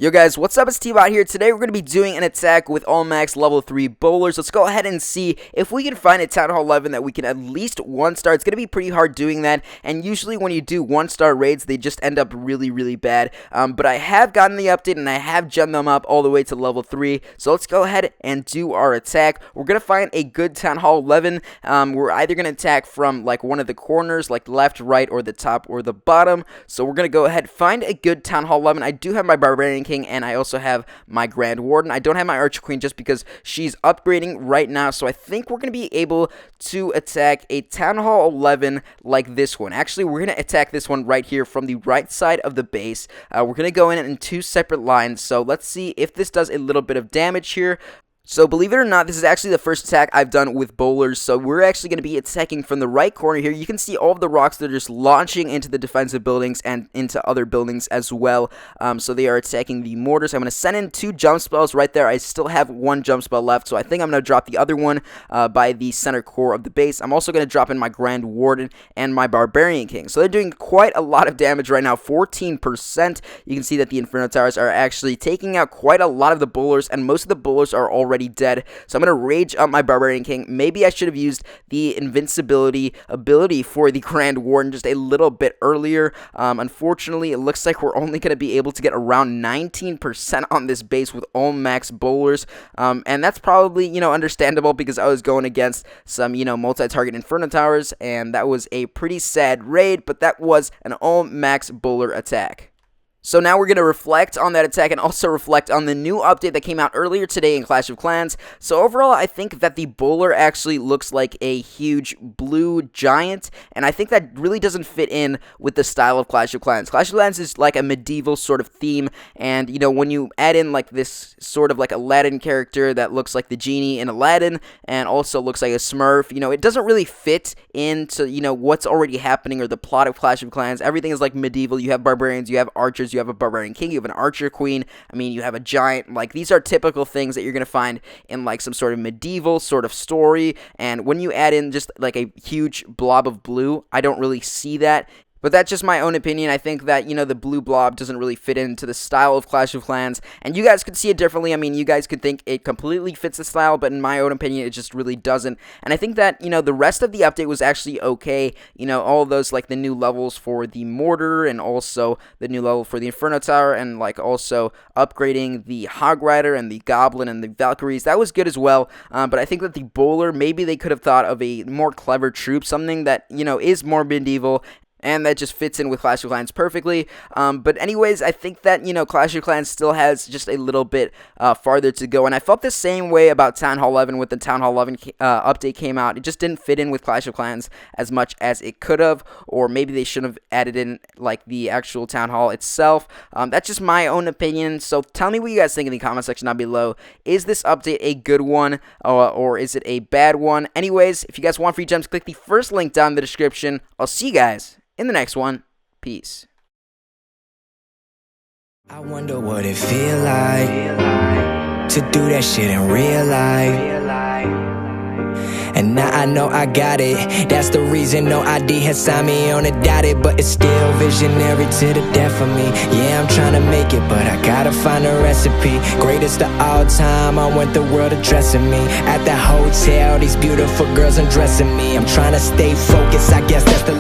Yo guys, what's up? It's T-Bot here. Today we're going to be doing an attack with all max level 3 bowlers. Let's go ahead and see if we can find a Town Hall 11 that we can at least 1-star. It's going to be pretty hard doing that, and usually when you do 1-star raids, they just end up really bad. But I have gotten the update, and I have gemmed them up all the way to level 3. So let's go ahead and do our attack. We're going to find a good Town Hall 11. We're either going to attack from like one of the corners, like left, right, or the top, or the bottom. So we're going to go ahead, find a good Town Hall 11. I do have my Barbarian King, and I also have my Grand Warden. I don't have my Archer Queen just because she's upgrading right now, so I think we're going to be able to attack a Town Hall 11 like this one. Actually, we're going to attack this one right here from the right side of the base. We're going to go in 2 separate lines, so let's see if this does a little bit of damage here. So believe it or not, this is actually the first attack I've done with bowlers, so we're actually going to be attacking from the right corner here. You can see all of the rocks that are just launching into the defensive buildings and into other buildings as well. So they are attacking the mortars. I'm going to send in 2 jump spells right there. I still have 1 jump spell left, so I think I'm going to drop the other one by the center core of the base. I'm also going to drop in my Grand Warden and my Barbarian King. So they're doing quite a lot of damage right now, 14%. You can see that the Inferno Towers are actually taking out quite a lot of the bowlers, and most of the bowlers are already dead. So I'm going to rage up my Barbarian King. Maybe I should have used the invincibility ability for the Grand Warden just a little bit earlier. Unfortunately, it looks like we're only going to be able to get around 19% on this base with all max bowlers. And that's probably, understandable because I was going against some, multi-target Inferno Towers, and that was a pretty sad raid, but that was an all max bowler attack. So now we're going to reflect on that attack and also reflect on the new update that came out earlier today in Clash of Clans. So overall, I think that the bowler actually looks like a huge blue giant, and I think that really doesn't fit in with the style of Clash of Clans. Clash of Clans is like a medieval sort of theme, and when you add in like this sort of like Aladdin character that looks like the genie in Aladdin and also looks like a Smurf, it doesn't really fit into, what's already happening or the plot of Clash of Clans. Everything is like medieval. You have barbarians, you have archers, you have a Barbarian King, you have an Archer Queen, you have a giant. Like, these are typical things that you're going to find in like some sort of medieval sort of story, and when you add in just like a huge blob of blue, I don't really see that. But that's just my own opinion. I think that, the blue blob doesn't really fit into the style of Clash of Clans, and you guys could see it differently. You guys could think it completely fits the style, but in my own opinion, it just really doesn't. And I think that, the rest of the update was actually okay. All of those, like the new levels for the Mortar, and also the new level for the Inferno Tower, and like also upgrading the Hog Rider and the Goblin and the Valkyries, that was good as well. But I think that the Bowler, maybe they could have thought of a more clever troop, something that, is more medieval, and that just fits in with Clash of Clans perfectly. But anyways, I think that, Clash of Clans still has just a little bit farther to go. And I felt the same way about Town Hall 11 when the Town Hall 11 update came out. It just didn't fit in with Clash of Clans as much as it could have. Or maybe they should have added in, like, the actual Town Hall itself. That's just my own opinion. So tell me what you guys think in the comment section down below. Is this update a good one, or is it a bad one? Anyways, if you guys want free gems, click the first link down in the description. I'll see you guys in the next one. Peace. I wonder what it feel like to do that shit in real life. And now I know I got it. That's the reason no ID has signed me on a dotted, but it's still visionary to the death of me. Yeah, I'm trying to make it, but I gotta find a recipe. Greatest of all time, I want the world addressing me. At the hotel, these beautiful girls undressing me. I'm trying to stay focused, I guess that's the